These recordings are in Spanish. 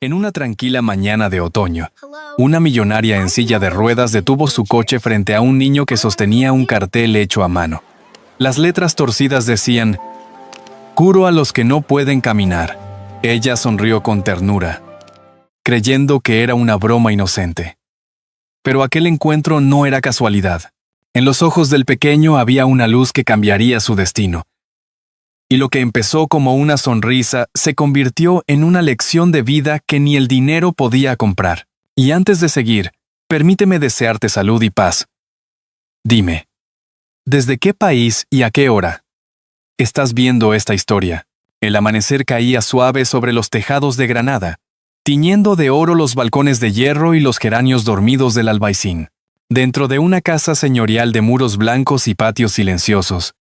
En una tranquila mañana de otoño, una millonaria en silla de ruedas detuvo su coche frente a un niño que sostenía un cartel hecho a mano. Las letras torcidas decían: «Curo a los que no pueden caminar». Ella sonrió con ternura, creyendo que era una broma inocente. Pero aquel encuentro no era casualidad. En los ojos del pequeño había una luz que cambiaría su destino. Y lo que empezó como una sonrisa se convirtió en una lección de vida que ni el dinero podía comprar. Y antes de seguir, permíteme desearte salud y paz. Dime, ¿desde qué país y a qué hora estás viendo esta historia? El amanecer caía suave sobre los tejados de Granada, tiñendo de oro los balcones de hierro y los geranios dormidos del albaicín. Dentro de una casa señorial de muros blancos y patios silenciosos,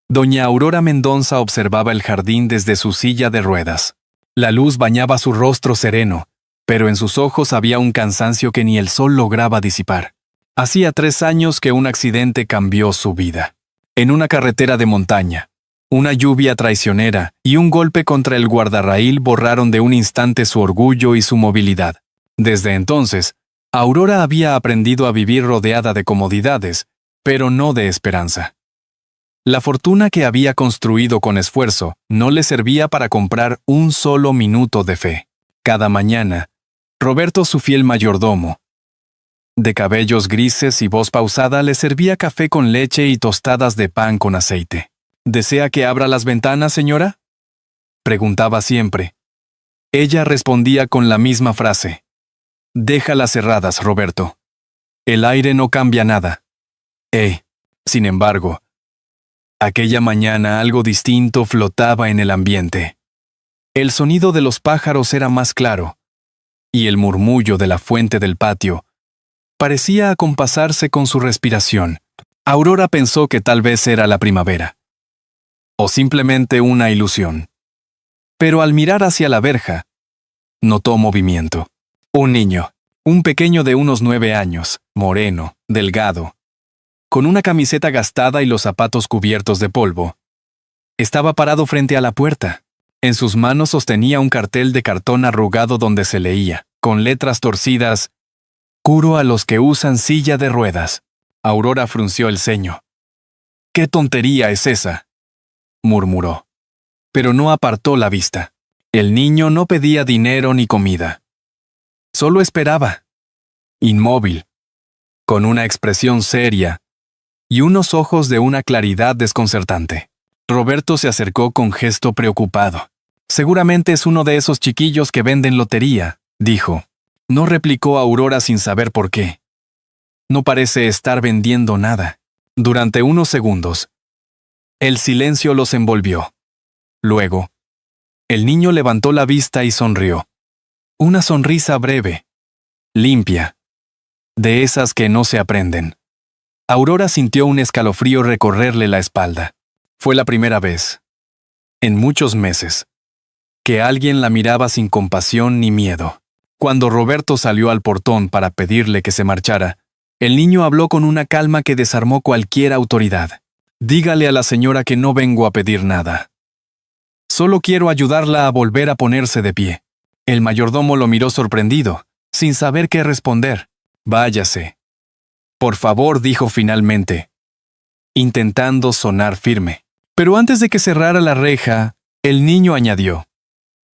doña Aurora Mendonza observaba el jardín desde su silla de ruedas. La luz bañaba su rostro sereno, pero en sus ojos había un cansancio que ni el sol lograba disipar. Hacía 3 años que un accidente cambió su vida. En una carretera de montaña, una lluvia traicionera y un golpe contra el guardarraíl borraron de un instante su orgullo y su movilidad. Desde entonces, Aurora había aprendido a vivir rodeada de comodidades, pero no de esperanza. La fortuna que había construido con esfuerzo no le servía para comprar un solo minuto de fe. Cada mañana, Roberto, su fiel mayordomo, de cabellos grises y voz pausada, le servía café con leche y tostadas de pan con aceite. ¿Desea que abra las ventanas, señora?, preguntaba siempre. Ella respondía con la misma frase: «Déjalas cerradas, Roberto. El aire no cambia nada». Sin embargo, aquella mañana algo distinto flotaba en el ambiente. El sonido de los pájaros era más claro, y el murmullo de la fuente del patio parecía acompasarse con su respiración. Aurora pensó que tal vez era la primavera, o simplemente una ilusión. Pero al mirar hacia la verja, notó movimiento. Un niño, un pequeño de unos 9 años, moreno, delgado, con una camiseta gastada y los zapatos cubiertos de polvo, estaba parado frente a la puerta. En sus manos sostenía un cartel de cartón arrugado donde se leía, con letras torcidas: «Curo a los que usan silla de ruedas». Aurora frunció el ceño. «¿Qué tontería es esa?», murmuró. Pero no apartó la vista. El niño no pedía dinero ni comida. Solo esperaba, inmóvil, con una expresión seria y unos ojos de una claridad desconcertante. Roberto se acercó con gesto preocupado. «Seguramente es uno de esos chiquillos que venden lotería», dijo. No replicó Aurora sin saber por qué. «No parece estar vendiendo nada». Durante unos segundos, el silencio los envolvió. Luego, el niño levantó la vista y sonrió. Una sonrisa breve, limpia, de esas que no se aprenden. Aurora sintió un escalofrío recorrerle la espalda. Fue la primera vez, en muchos meses, que alguien la miraba sin compasión ni miedo. Cuando Roberto salió al portón para pedirle que se marchara, el niño habló con una calma que desarmó cualquier autoridad. «Dígale a la señora que no vengo a pedir nada. Solo quiero ayudarla a volver a ponerse de pie». El mayordomo lo miró sorprendido, sin saber qué responder. «Váyase. Por favor», dijo finalmente, intentando sonar firme. Pero antes de que cerrara la reja, el niño añadió,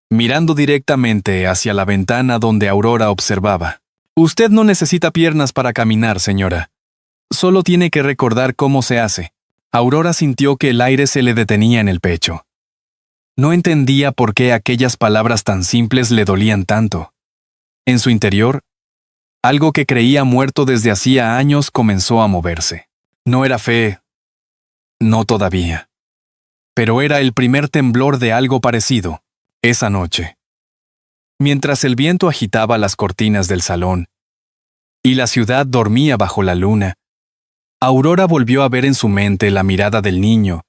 mirando directamente hacia la ventana donde Aurora observaba: «Usted no necesita piernas para caminar, señora. Solo tiene que recordar cómo se hace». Aurora sintió que el aire se le detenía en el pecho. No entendía por qué aquellas palabras tan simples le dolían tanto. En su interior, algo que creía muerto desde hacía años comenzó a moverse. No era fe, no todavía. Pero era el primer temblor de algo parecido, esa noche. Mientras el viento agitaba las cortinas del salón y la ciudad dormía bajo la luna, Aurora volvió a ver en su mente la mirada del niño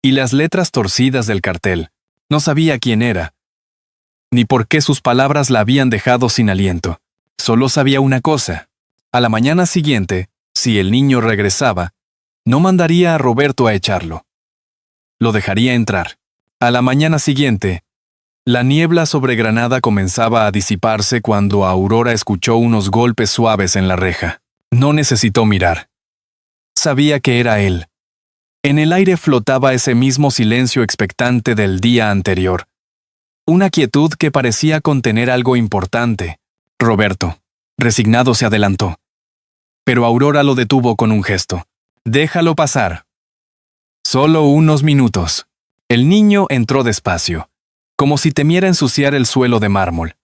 y las letras torcidas del cartel. No sabía quién era, ni por qué sus palabras la habían dejado sin aliento. Solo sabía una cosa: a la mañana siguiente, si el niño regresaba, no mandaría a Roberto a echarlo. Lo dejaría entrar. A la mañana siguiente, La niebla sobre Granada comenzaba a disiparse cuando Aurora escuchó unos golpes suaves en la reja. No necesitó mirar. Sabía que era él. En el aire flotaba ese mismo silencio expectante del día anterior. Una quietud que parecía contener algo importante. Roberto, resignado, se adelantó. Pero Aurora lo detuvo con un gesto. «Déjalo pasar». Solo unos minutos. El niño entró despacio, como si temiera ensuciar el suelo de mármol.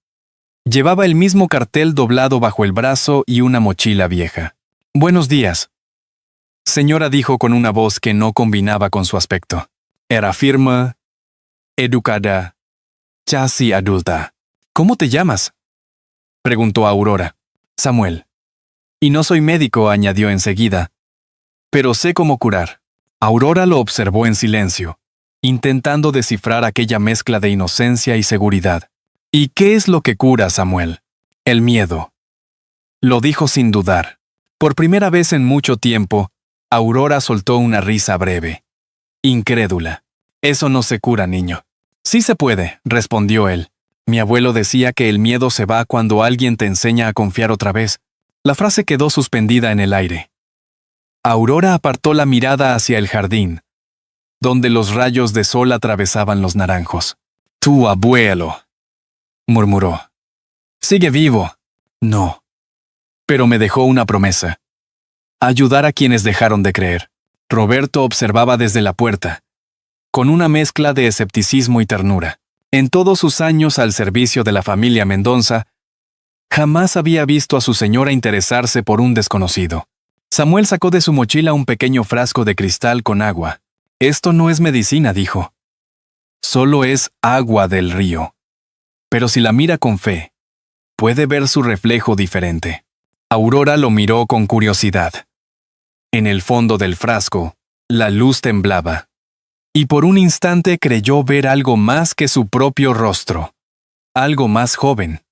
Llevaba el mismo cartel doblado bajo el brazo y una mochila vieja. «Buenos días», señora, dijo con una voz que no combinaba con su aspecto. Era firme, educada, casi adulta. «¿Cómo te llamas?», preguntó Aurora. «Samuel. Y no soy médico», añadió enseguida. «Pero sé cómo curar». Aurora lo observó en silencio, intentando descifrar aquella mezcla de inocencia y seguridad. «¿Y qué es lo que cura, Samuel?» «El miedo», lo dijo sin dudar. Por primera vez en mucho tiempo, Aurora soltó una risa breve, incrédula. «Eso no se cura, niño». «Sí se puede», respondió él. «Mi abuelo decía que el miedo se va cuando alguien te enseña a confiar otra vez». La frase quedó suspendida en el aire. Aurora apartó la mirada hacia el jardín, donde los rayos de sol atravesaban los naranjos. «Tu abuelo», murmuró. «¿Sigue vivo?» «No. Pero me dejó una promesa. Ayudar a quienes dejaron de creer». Roberto observaba desde la puerta, con una mezcla de escepticismo y ternura. En todos sus años al servicio de la familia Mendoza, jamás había visto a su señora interesarse por un desconocido. Samuel sacó de su mochila un pequeño frasco de cristal con agua. «Esto no es medicina», dijo. «Solo es agua del río. Pero si la mira con fe, puede ver su reflejo diferente». Aurora lo miró con curiosidad. En el fondo del frasco, la luz temblaba. Y por un instante creyó ver algo más que su propio rostro. Algo más joven.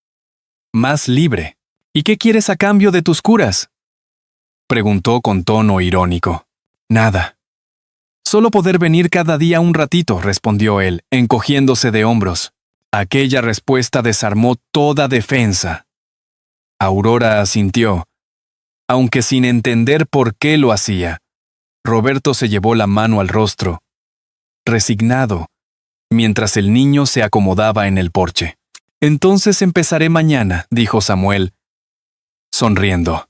Más libre. «¿Y qué quieres a cambio de tus curas?», preguntó con tono irónico. «Nada. Solo poder venir cada día un ratito», respondió él, encogiéndose de hombros. Aquella respuesta desarmó toda defensa. Aurora asintió, aunque sin entender por qué lo hacía. Roberto se llevó la mano al rostro, resignado, mientras el niño se acomodaba en el porche. «Entonces empezaré mañana», dijo Samuel, sonriendo.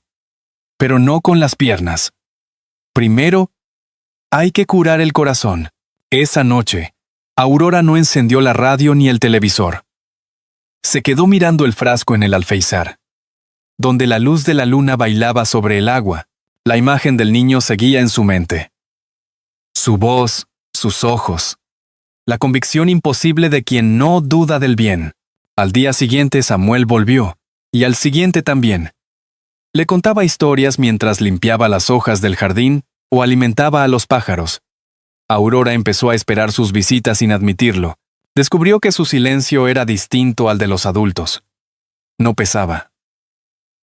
«Pero no con las piernas. Primero, hay que curar el corazón». Esa noche, Aurora no encendió la radio ni el televisor. Se quedó mirando el frasco en el alféizar, donde la luz de la luna bailaba sobre el agua. La imagen del niño seguía en su mente. Su voz, sus ojos, la convicción imposible de quien no duda del bien. Al día siguiente Samuel volvió, y al siguiente también. Le contaba historias mientras limpiaba las hojas del jardín o alimentaba a los pájaros. Aurora empezó a esperar sus visitas sin admitirlo. Descubrió que su silencio era distinto al de los adultos. No pesaba.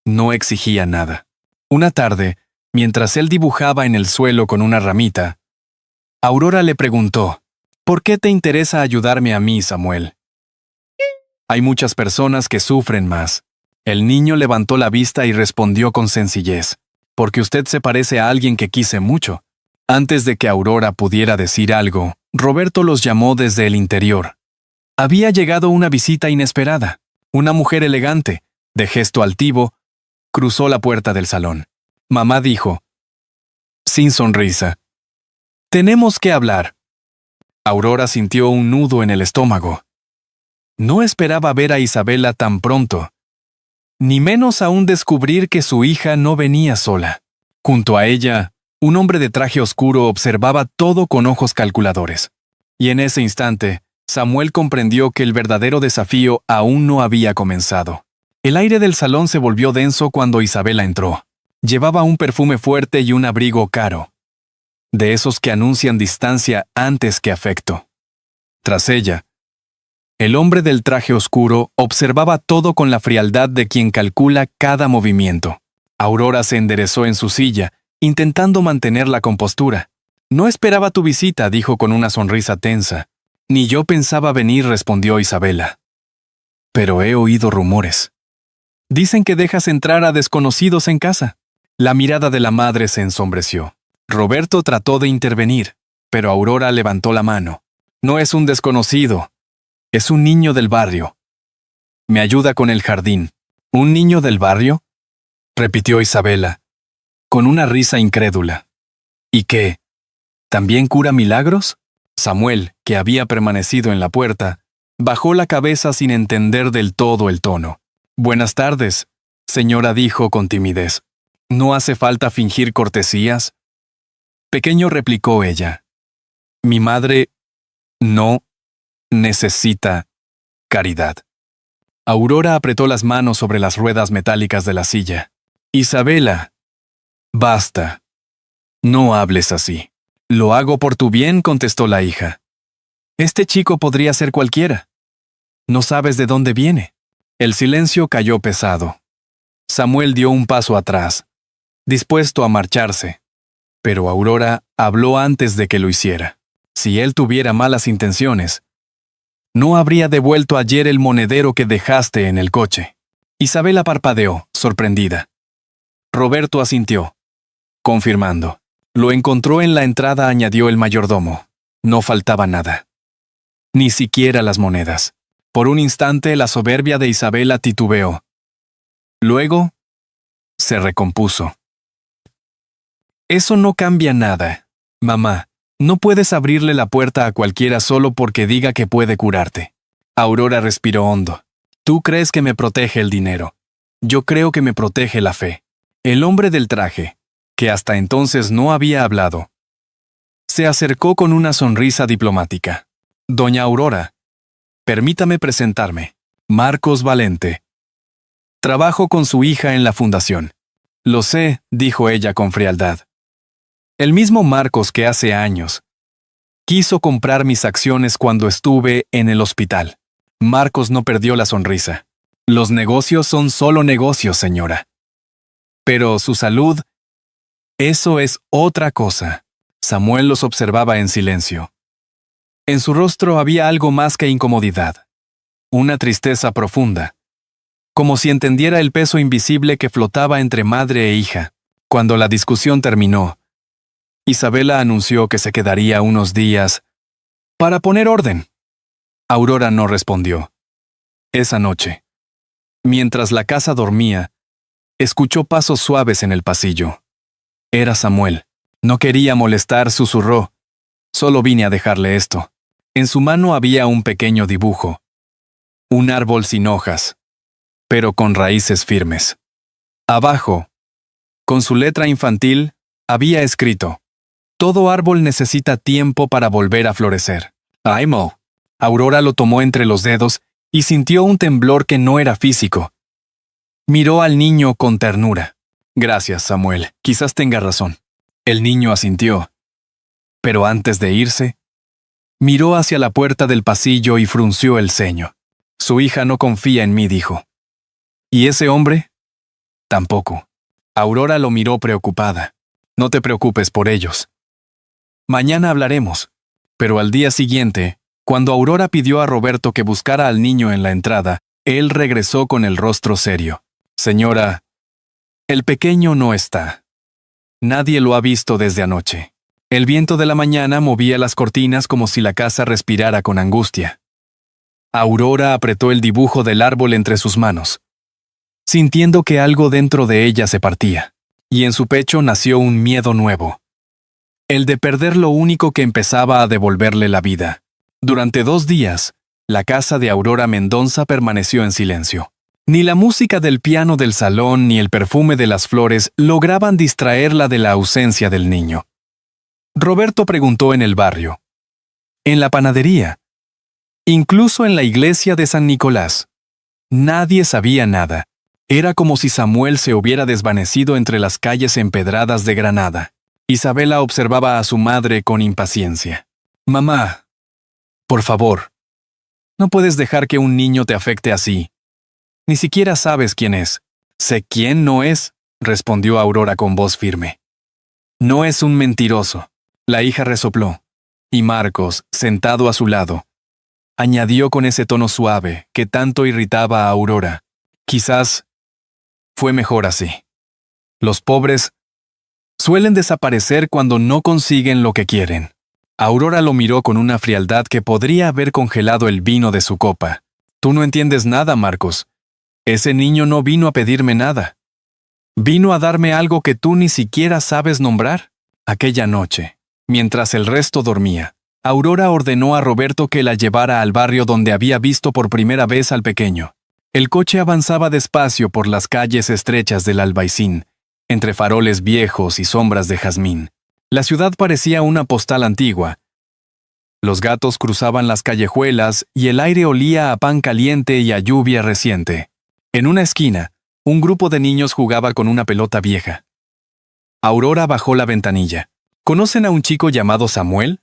No exigía nada. Una tarde, mientras él dibujaba en el suelo con una ramita, Aurora le preguntó: «¿Por qué te interesa ayudarme a mí, Samuel?». «Hay muchas personas que sufren más». El niño levantó la vista y respondió con sencillez: «Porque usted se parece a alguien que quise mucho». Antes de que Aurora pudiera decir algo, Roberto los llamó desde el interior. Había llegado una visita inesperada. Una mujer elegante, de gesto altivo, cruzó la puerta del salón. Mamá dijo, sin sonrisa: «Tenemos que hablar». Aurora sintió un nudo en el estómago. No esperaba ver a Isabela tan pronto, ni menos aún descubrir que su hija no venía sola. Junto a ella, un hombre de traje oscuro observaba todo con ojos calculadores. Y en ese instante, Samuel comprendió que el verdadero desafío aún no había comenzado. El aire del salón se volvió denso cuando Isabela entró. Llevaba un perfume fuerte y un abrigo caro, de esos que anuncian distancia antes que afecto. Tras ella, el hombre del traje oscuro observaba todo con la frialdad de quien calcula cada movimiento. Aurora se enderezó en su silla, intentando mantener la compostura. «No esperaba tu visita», dijo con una sonrisa tensa. Ni yo pensaba venir, respondió Isabela. Pero he oído rumores. Dicen que dejas entrar a desconocidos en casa. La mirada de la madre se ensombreció. Roberto trató de intervenir, pero Aurora levantó la mano. No es un desconocido. Es un niño del barrio. Me ayuda con el jardín. ¿Un niño del barrio?, repitió Isabela, con una risa incrédula. ¿Y qué? ¿También cura milagros? Samuel, que había permanecido en la puerta, bajó la cabeza sin entender del todo el tono. Buenas tardes, señora, dijo con timidez. ¿No hace falta fingir cortesías? Pequeño, replicó ella. Mi madre no necesita caridad. Aurora apretó las manos sobre las ruedas metálicas de la silla. Isabela, basta. No hables así. Lo hago por tu bien, contestó la hija. Este chico podría ser cualquiera. No sabes de dónde viene. El silencio cayó pesado. Samuel dio un paso atrás, dispuesto a marcharse. Pero Aurora habló antes de que lo hiciera. Si él tuviera malas intenciones, no habría devuelto ayer el monedero que dejaste en el coche. Isabela parpadeó, sorprendida. Roberto asintió, confirmando. Lo encontró en la entrada, añadió el mayordomo. No faltaba nada. Ni siquiera las monedas. Por un instante la soberbia de Isabela titubeó. Luego, se recompuso. Eso no cambia nada, mamá. No puedes abrirle la puerta a cualquiera solo porque diga que puede curarte. Aurora respiró hondo. Tú crees que me protege el dinero. Yo creo que me protege la fe. El hombre del traje, que hasta entonces no había hablado, se acercó con una sonrisa diplomática. Doña Aurora, permítame presentarme. Marcos Valente. Trabajo con su hija en la fundación. Lo sé, dijo ella con frialdad. El mismo Marcos que hace años quiso comprar mis acciones cuando estuve en el hospital. Marcos no perdió la sonrisa. Los negocios son solo negocios, señora. Pero su salud, eso es otra cosa. Samuel los observaba en silencio. En su rostro había algo más que incomodidad. Una tristeza profunda. Como si entendiera el peso invisible que flotaba entre madre e hija. Cuando la discusión terminó, Isabela anunció que se quedaría unos días para poner orden. Aurora no respondió. Esa noche, mientras la casa dormía, escuchó pasos suaves en el pasillo. Era Samuel. No quería molestar, susurró. Solo vine a dejarle esto. En su mano había un pequeño dibujo. Un árbol sin hojas, pero con raíces firmes. Abajo, con su letra infantil, había escrito: todo árbol necesita tiempo para volver a florecer. ¡Ay, Mo! Aurora lo tomó entre los dedos y sintió un temblor que no era físico. Miró al niño con ternura. Gracias, Samuel. Quizás tenga razón. El niño asintió. Pero antes de irse, miró hacia la puerta del pasillo y frunció el ceño. Su hija no confía en mí, dijo. ¿Y ese hombre? Tampoco. Aurora lo miró preocupada. No te preocupes por ellos. Mañana hablaremos. Pero al día siguiente, cuando Aurora pidió a Roberto que buscara al niño en la entrada, él regresó con el rostro serio. Señora, el pequeño no está. Nadie lo ha visto desde anoche. El viento de la mañana movía las cortinas como si la casa respirara con angustia. Aurora apretó el dibujo del árbol entre sus manos, sintiendo que algo dentro de ella se partía, y en su pecho nació un miedo nuevo. El de perder lo único que empezaba a devolverle la vida. Durante 2 días, la casa de Aurora Mendonza permaneció en silencio. Ni la música del piano del salón ni el perfume de las flores lograban distraerla de la ausencia del niño. Roberto preguntó en el barrio, en la panadería, incluso en la iglesia de San Nicolás. Nadie sabía nada. Era como si Samuel se hubiera desvanecido entre las calles empedradas de Granada. Isabela observaba a su madre con impaciencia. Mamá, por favor, no puedes dejar que un niño te afecte así. Ni siquiera sabes quién es. Sé quién no es, respondió Aurora con voz firme. No es un mentiroso. La hija resopló, y Marcos, sentado a su lado, añadió con ese tono suave que tanto irritaba a Aurora. Quizás fue mejor así. Los pobres suelen desaparecer cuando no consiguen lo que quieren. Aurora lo miró con una frialdad que podría haber congelado el vino de su copa. Tú no entiendes nada, Marcos. Ese niño no vino a pedirme nada. Vino a darme algo que tú ni siquiera sabes nombrar. Aquella noche, mientras el resto dormía, Aurora ordenó a Roberto que la llevara al barrio donde había visto por primera vez al pequeño. El coche avanzaba despacio por las calles estrechas del Albaicín, entre faroles viejos y sombras de jazmín. La ciudad parecía una postal antigua. Los gatos cruzaban las callejuelas y el aire olía a pan caliente y a lluvia reciente. En una esquina, un grupo de niños jugaba con una pelota vieja. Aurora bajó la ventanilla. ¿Conocen a un chico llamado Samuel?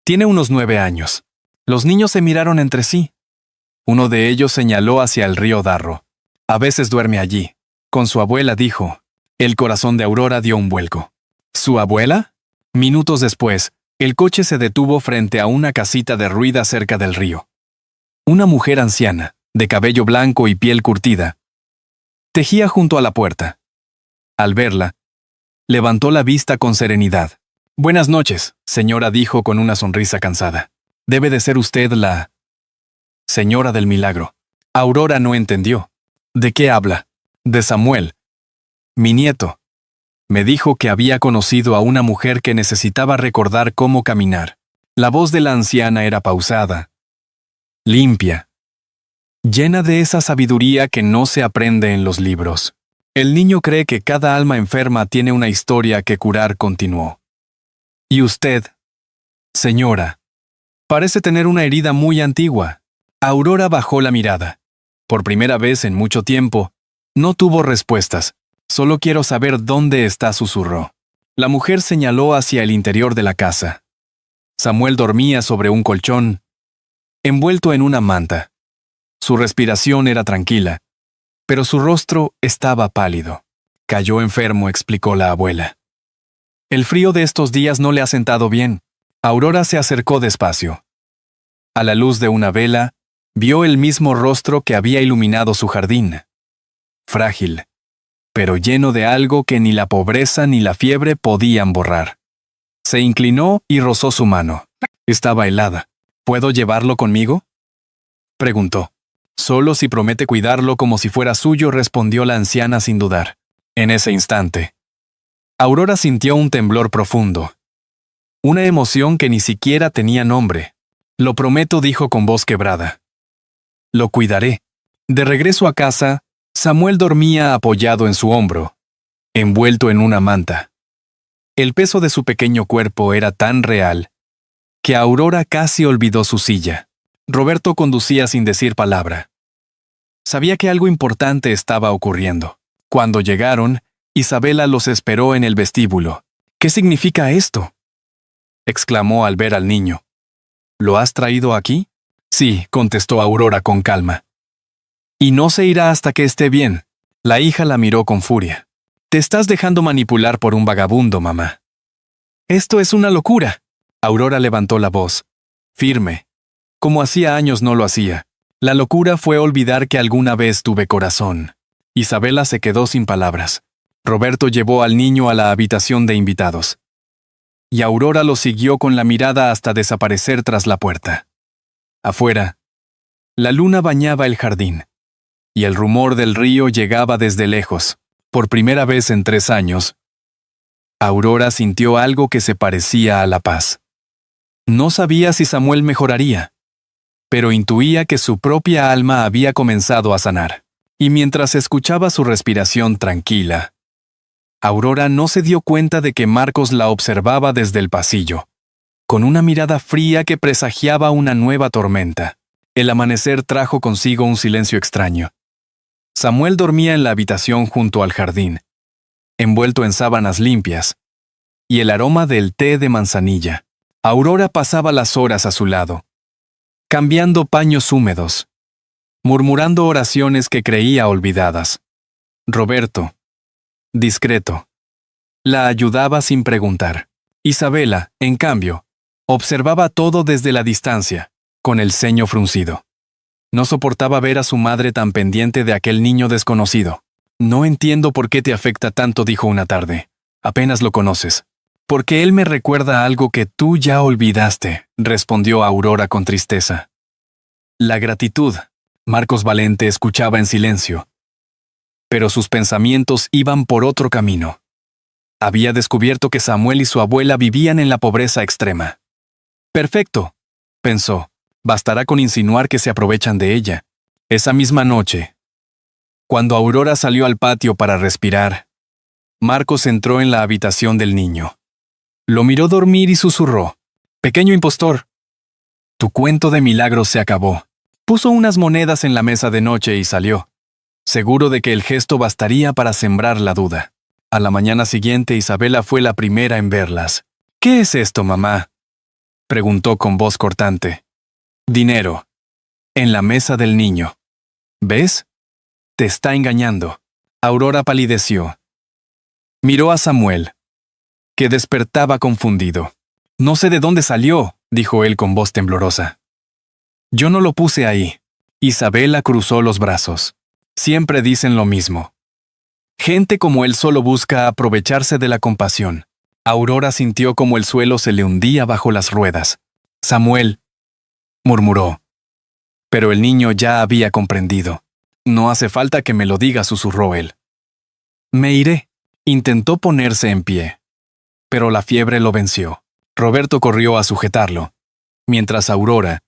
Tiene unos 9 años. Los niños se miraron entre sí. Uno de ellos señaló hacia el río Darro. A veces duerme allí. Con su abuela, dijo. El corazón de Aurora dio un vuelco. ¿Su abuela? Minutos después, el coche se detuvo frente a una casita derruida cerca del río. Una mujer anciana, de cabello blanco y piel curtida, tejía junto a la puerta. Al verla, levantó la vista con serenidad. «Buenas noches», señora, dijo con una sonrisa cansada. «Debe de ser usted la señora del milagro». Aurora no entendió. «¿De qué habla?» «De Samuel. Mi nieto. Me dijo que había conocido a una mujer que necesitaba recordar cómo caminar». La voz de la anciana era pausada, limpia, llena de esa sabiduría que no se aprende en los libros. El niño cree que cada alma enferma tiene una historia que curar, continuó. Y usted, señora, parece tener una herida muy antigua. Aurora bajó la mirada. Por primera vez en mucho tiempo, no tuvo respuestas. Solo quiero saber dónde está, susurró. La mujer señaló hacia el interior de la casa. Samuel dormía sobre un colchón, envuelto en una manta. Su respiración era tranquila, pero su rostro estaba pálido. Cayó enfermo, explicó la abuela. El frío de estos días no le ha sentado bien. Aurora se acercó despacio. A la luz de una vela, vio el mismo rostro que había iluminado su jardín. Frágil, pero lleno de algo que ni la pobreza ni la fiebre podían borrar. Se inclinó y rozó su mano. Estaba helada. ¿Puedo llevarlo conmigo?, preguntó. Solo si promete cuidarlo como si fuera suyo, respondió la anciana sin dudar. En ese instante, Aurora sintió un temblor profundo. Una emoción que ni siquiera tenía nombre. Lo prometo, dijo con voz quebrada. Lo cuidaré. De regreso a casa, Samuel dormía apoyado en su hombro, envuelto en una manta. El peso de su pequeño cuerpo era tan real que Aurora casi olvidó su silla. Roberto conducía sin decir palabra. Sabía que algo importante estaba ocurriendo. Cuando llegaron, Isabela los esperó en el vestíbulo. «¿Qué significa esto?», exclamó al ver al niño. «¿Lo has traído aquí?». «Sí», contestó Aurora con calma. «Y no se irá hasta que esté bien». La hija la miró con furia. «Te estás dejando manipular por un vagabundo, mamá». «Esto es una locura». Aurora levantó la voz, firme, como hacía años no lo hacía. La locura fue olvidar que alguna vez tuve corazón. Isabela se quedó sin palabras. Roberto llevó al niño a la habitación de invitados. Y Aurora lo siguió con la mirada hasta desaparecer tras la puerta. Afuera, la luna bañaba el jardín, y el rumor del río llegaba desde lejos. Por primera vez en 3 años, Aurora sintió algo que se parecía a la paz. No sabía si Samuel mejoraría, pero intuía que su propia alma había comenzado a sanar. Y mientras escuchaba su respiración tranquila, Aurora no se dio cuenta de que Marcos la observaba desde el pasillo, con una mirada fría que presagiaba una nueva tormenta. El amanecer trajo consigo un silencio extraño. Samuel dormía en la habitación junto al jardín, envuelto en sábanas limpias, y el aroma del té de manzanilla. Aurora pasaba las horas a su lado, cambiando paños húmedos, murmurando oraciones que creía olvidadas. Roberto, discreto, la ayudaba sin preguntar. Isabela, en cambio, observaba todo desde la distancia. con el ceño fruncido. No soportaba ver a su madre tan pendiente de aquel niño desconocido. No entiendo por qué te afecta tanto, dijo una tarde. Apenas lo conoces. Porque él me recuerda algo que tú ya olvidaste, respondió Aurora con tristeza. La gratitud. Marcos Valente escuchaba en silencio. Pero sus pensamientos iban por otro camino. Había descubierto que Samuel y su abuela vivían en la pobreza extrema. Perfecto, pensó. Bastará con insinuar que se aprovechan de ella. Esa misma noche, cuando Aurora salió al patio para respirar, Marcos entró en la habitación del niño. Lo miró dormir y susurró: «Pequeño impostor, tu cuento de milagros se acabó». Puso unas monedas en la mesa de noche y salió, seguro de que el gesto bastaría para sembrar la duda. A la mañana siguiente, Isabela fue la primera en verlas. «¿Qué es esto, mamá?», preguntó con voz cortante. «Dinero. En la mesa del niño. ¿Ves? Te está engañando». Aurora palideció. Miró a Samuel, que despertaba confundido. «No sé de dónde salió», dijo él con voz temblorosa. «Yo no lo puse ahí». Isabela cruzó los brazos. Siempre dicen lo mismo. Gente como él solo busca aprovecharse de la compasión. Aurora sintió como el suelo se le hundía bajo las ruedas. «Samuel», murmuró. Pero el niño ya había comprendido. «No hace falta que me lo diga», susurró él. «Me iré». Intentó ponerse en pie, pero la fiebre lo venció. Roberto corrió a sujetarlo, mientras Aurora,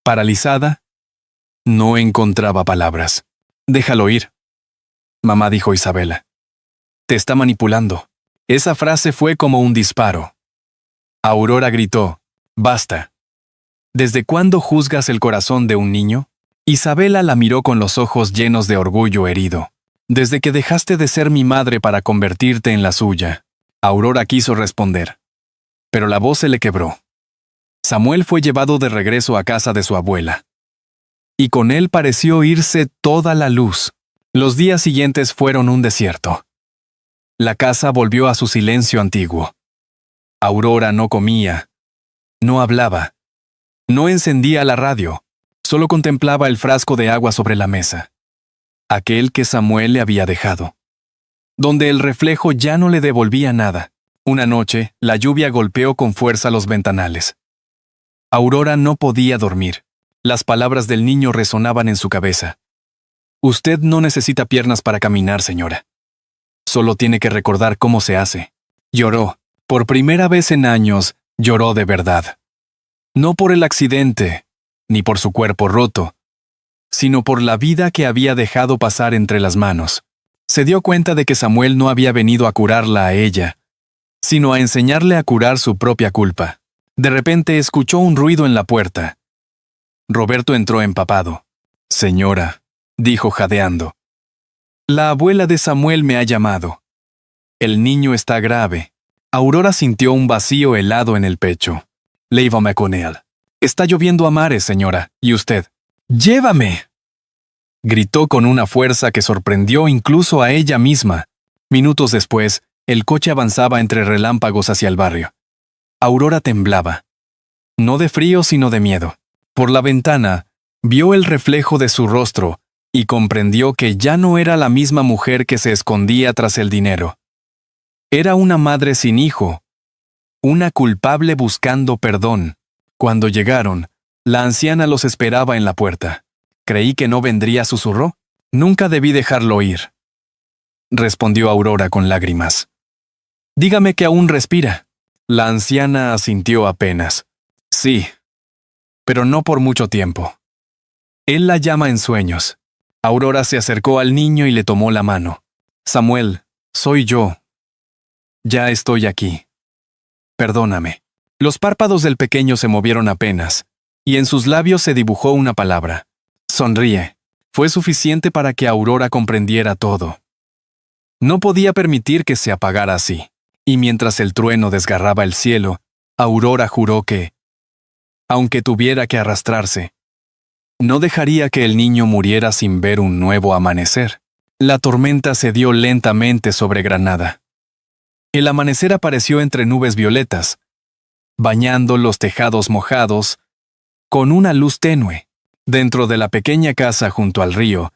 paralizada, no encontraba palabras. «Déjalo ir», mamá, dijo Isabela. «Te está manipulando». Esa frase fue como un disparo. Aurora gritó: «Basta. ¿Desde cuándo juzgas el corazón de un niño?». Isabela la miró con los ojos llenos de orgullo herido. «Desde que dejaste de ser mi madre para convertirte en la suya». Aurora quiso responder, pero la voz se le quebró. Samuel fue llevado de regreso a casa de su abuela. Y con él pareció irse toda la luz. Los días siguientes fueron un desierto. La casa volvió a su silencio antiguo. Aurora no comía, no hablaba, no encendía la radio, solo contemplaba el frasco de agua sobre la mesa, aquel que Samuel le había dejado, donde el reflejo ya no le devolvía nada. Una noche, la lluvia golpeó con fuerza los ventanales. Aurora no podía dormir. Las palabras del niño resonaban en su cabeza. «Usted no necesita piernas para caminar, señora. Solo tiene que recordar cómo se hace». Lloró. Por primera vez en años, lloró de verdad. No por el accidente, ni por su cuerpo roto, sino por la vida que había dejado pasar entre las manos. Se dio cuenta de que Samuel no había venido a curarla a ella, sino a enseñarle a curar su propia culpa. De repente escuchó un ruido en la puerta. Roberto entró empapado. «Señora», dijo jadeando, «la abuela de Samuel me ha llamado. El niño está grave». Aurora sintió un vacío helado en el pecho. «Llévame con él. Está lloviendo a mares, señora. ¿Y usted?» «¡Llévame!», gritó con una fuerza que sorprendió incluso a ella misma. Minutos después, el coche avanzaba entre relámpagos hacia el barrio. Aurora temblaba. No de frío, sino de miedo. Por la ventana, vio el reflejo de su rostro y comprendió que ya no era la misma mujer que se escondía tras el dinero. Era una madre sin hijo, una culpable buscando perdón. Cuando llegaron, la anciana los esperaba en la puerta. «Creí que no vendría», susurró. «Nunca debí dejarlo ir», respondió Aurora con lágrimas. «Dígame que aún respira». La anciana asintió apenas. «Sí, pero no por mucho tiempo. Él la llama en sueños». Aurora se acercó al niño y le tomó la mano. «Samuel, soy yo. Ya estoy aquí. Perdóname». Los párpados del pequeño se movieron apenas, y en sus labios se dibujó una palabra. «Sonríe». Fue suficiente para que Aurora comprendiera todo. No podía permitir que se apagara así, y mientras el trueno desgarraba el cielo, Aurora juró que, aunque tuviera que arrastrarse, no dejaría que el niño muriera sin ver un nuevo amanecer. La tormenta cedió lentamente sobre Granada. El amanecer apareció entre nubes violetas, bañando los tejados mojados con una luz tenue. Dentro de la pequeña casa junto al río,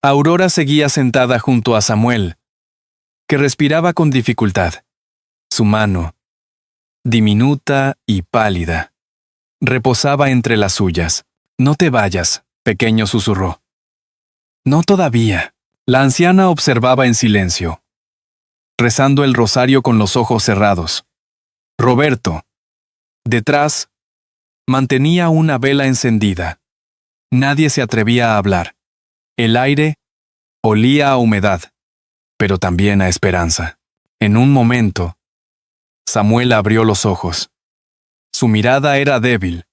Aurora seguía sentada junto a Samuel, que respiraba con dificultad. Su mano, diminuta y pálida, reposaba entre las suyas. «No te vayas», pequeño susurró. «No todavía». La anciana observaba en silencio, rezando el rosario con los ojos cerrados. Roberto, detrás, mantenía una vela encendida. Nadie se atrevía a hablar. El aire olía a humedad, pero también a esperanza. En un momento, Samuel abrió los ojos. Su mirada era débil,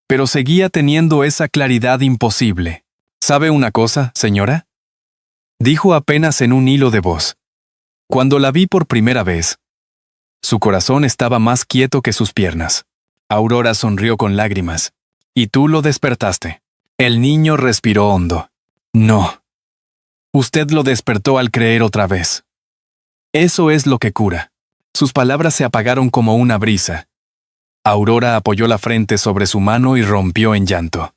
pero seguía teniendo esa claridad imposible. «¿Sabe una cosa, señora?», dijo apenas en un hilo de voz. Cuando la vi por primera vez, su corazón estaba más quieto que sus piernas. Aurora sonrió con lágrimas. «¿Y tú lo despertaste?». El niño respiró hondo. «No. Usted lo despertó al creer otra vez. Eso es lo que cura». Sus palabras se apagaron como una brisa. Aurora apoyó la frente sobre su mano y rompió en llanto.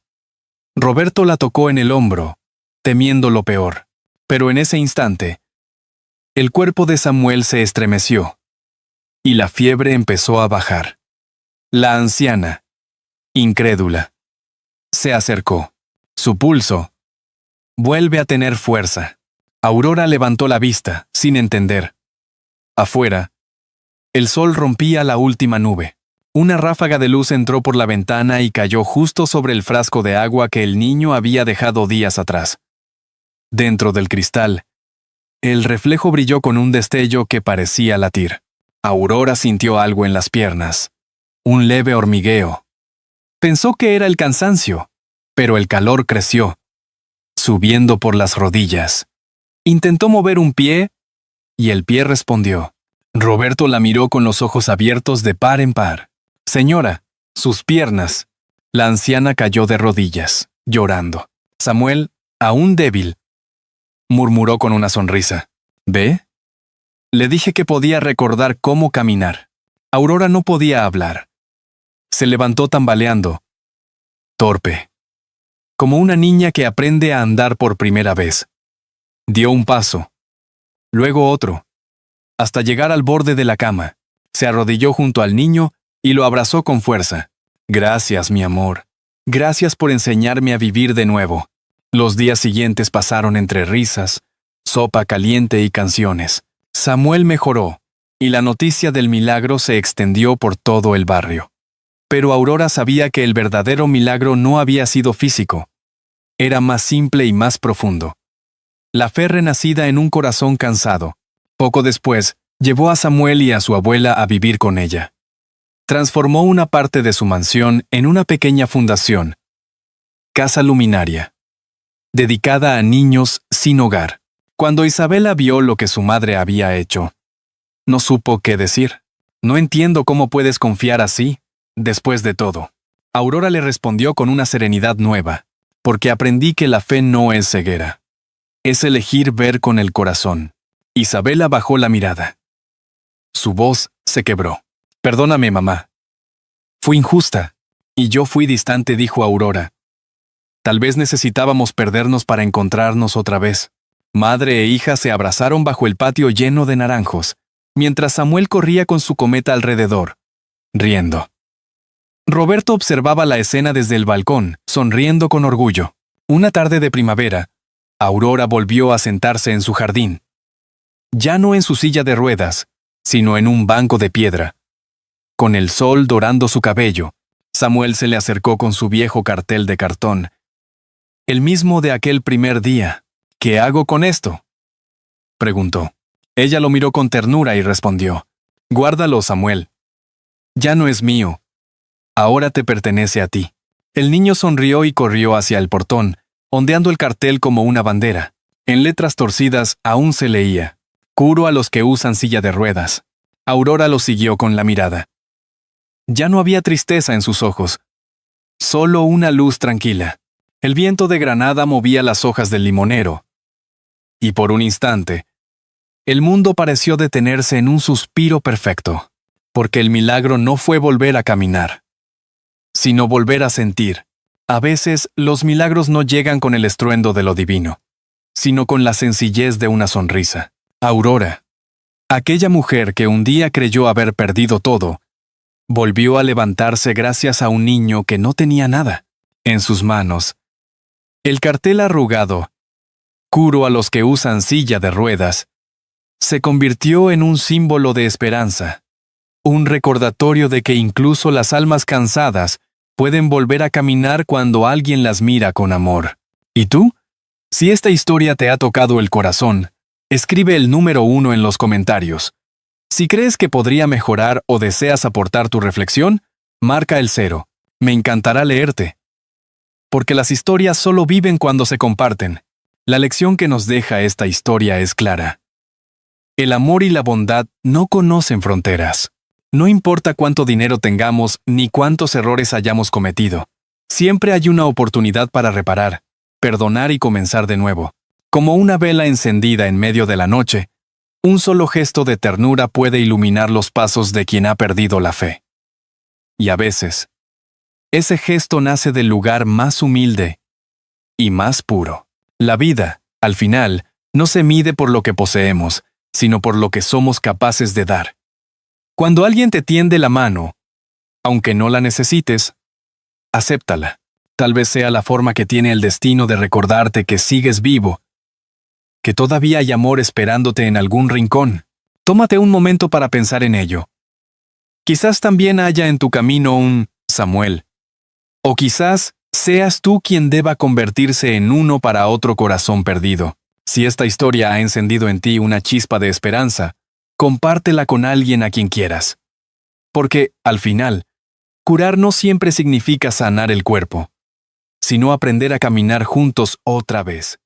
Roberto la tocó en el hombro, temiendo lo peor. Pero en ese instante, el cuerpo de Samuel se estremeció, y la fiebre empezó a bajar. La anciana, incrédula, se acercó. Su pulso vuelve a tener fuerza. Aurora levantó la vista, sin entender. Afuera, el sol rompía la última nube. Una ráfaga de luz entró por la ventana y cayó justo sobre el frasco de agua que el niño había dejado días atrás. Dentro del cristal, el reflejo brilló con un destello que parecía latir. Aurora sintió algo en las piernas, un leve hormigueo. Pensó que era el cansancio, pero el calor creció, subiendo por las rodillas. Intentó mover un pie, y el pie respondió. Roberto la miró con los ojos abiertos de par en par. «Señora, sus piernas». La anciana cayó de rodillas, llorando. Samuel, aún débil, murmuró con una sonrisa. «¿Ve? Le dije que podía recordar cómo caminar». Aurora no podía hablar. Se levantó tambaleando, torpe, como una niña que aprende a andar por primera vez. Dio un paso, luego otro, hasta llegar al borde de la cama. Se arrodilló junto al niño y lo abrazó con fuerza. «Gracias, mi amor. Gracias por enseñarme a vivir de nuevo». Los días siguientes pasaron entre risas, sopa caliente y canciones. Samuel mejoró, y la noticia del milagro se extendió por todo el barrio. Pero Aurora sabía que el verdadero milagro no había sido físico. Era más simple y más profundo. La fe renacida en un corazón cansado. Poco después, llevó a Samuel y a su abuela a vivir con ella. Transformó una parte de su mansión en una pequeña fundación, Casa Luminaria, dedicada a niños sin hogar. Cuando Isabela vio lo que su madre había hecho, no supo qué decir. «No entiendo cómo puedes confiar así, después de todo». Aurora le respondió con una serenidad nueva. «Porque aprendí que la fe no es ceguera. Es elegir ver con el corazón». Isabela bajó la mirada. Su voz se quebró. «Perdóname, mamá. Fui injusta, y yo fui distante», dijo Aurora. «Tal vez necesitábamos perdernos para encontrarnos otra vez». Madre e hija se abrazaron bajo el patio lleno de naranjos, mientras Samuel corría con su cometa alrededor, riendo. Roberto observaba la escena desde el balcón, sonriendo con orgullo. Una tarde de primavera, Aurora volvió a sentarse en su jardín. Ya no en su silla de ruedas, sino en un banco de piedra. Con el sol dorando su cabello, Samuel se le acercó con su viejo cartel de cartón. El mismo de aquel primer día. «¿Qué hago con esto?», preguntó. Ella lo miró con ternura y respondió. «Guárdalo, Samuel. Ya no es mío. Ahora te pertenece a ti». El niño sonrió y corrió hacia el portón, ondeando el cartel como una bandera. En letras torcidas aún se leía: «Curo a los que usan silla de ruedas». Aurora lo siguió con la mirada. Ya no había tristeza en sus ojos, solo una luz tranquila. El viento de Granada movía las hojas del limonero, y por un instante, el mundo pareció detenerse en un suspiro perfecto, porque el milagro no fue volver a caminar, sino volver a sentir. A veces, los milagros no llegan con el estruendo de lo divino, sino con la sencillez de una sonrisa. Aurora, aquella mujer que un día creyó haber perdido todo, volvió a levantarse gracias a un niño que no tenía nada en sus manos. El cartel arrugado, "Curo a los que usan silla de ruedas", se convirtió en un símbolo de esperanza, un recordatorio de que incluso las almas cansadas pueden volver a caminar cuando alguien las mira con amor. ¿Y tú? Si esta historia te ha tocado el corazón, escribe el número 1 en los comentarios. Si crees que podría mejorar o deseas aportar tu reflexión, marca el 0. Me encantará leerte. Porque las historias solo viven cuando se comparten. La lección que nos deja esta historia es clara. El amor y la bondad no conocen fronteras. No importa cuánto dinero tengamos ni cuántos errores hayamos cometido. Siempre hay una oportunidad para reparar, perdonar y comenzar de nuevo. Como una vela encendida en medio de la noche, un solo gesto de ternura puede iluminar los pasos de quien ha perdido la fe. Y a veces, ese gesto nace del lugar más humilde y más puro. La vida, al final, no se mide por lo que poseemos, sino por lo que somos capaces de dar. Cuando alguien te tiende la mano, aunque no la necesites, acéptala. Tal vez sea la forma que tiene el destino de recordarte que sigues vivo, que todavía hay amor esperándote en algún rincón. Tómate un momento para pensar en ello. Quizás también haya en tu camino un Samuel. O quizás seas tú quien deba convertirse en uno para otro corazón perdido. Si esta historia ha encendido en ti una chispa de esperanza, compártela con alguien a quien quieras. Porque, al final, curar no siempre significa sanar el cuerpo, sino aprender a caminar juntos otra vez.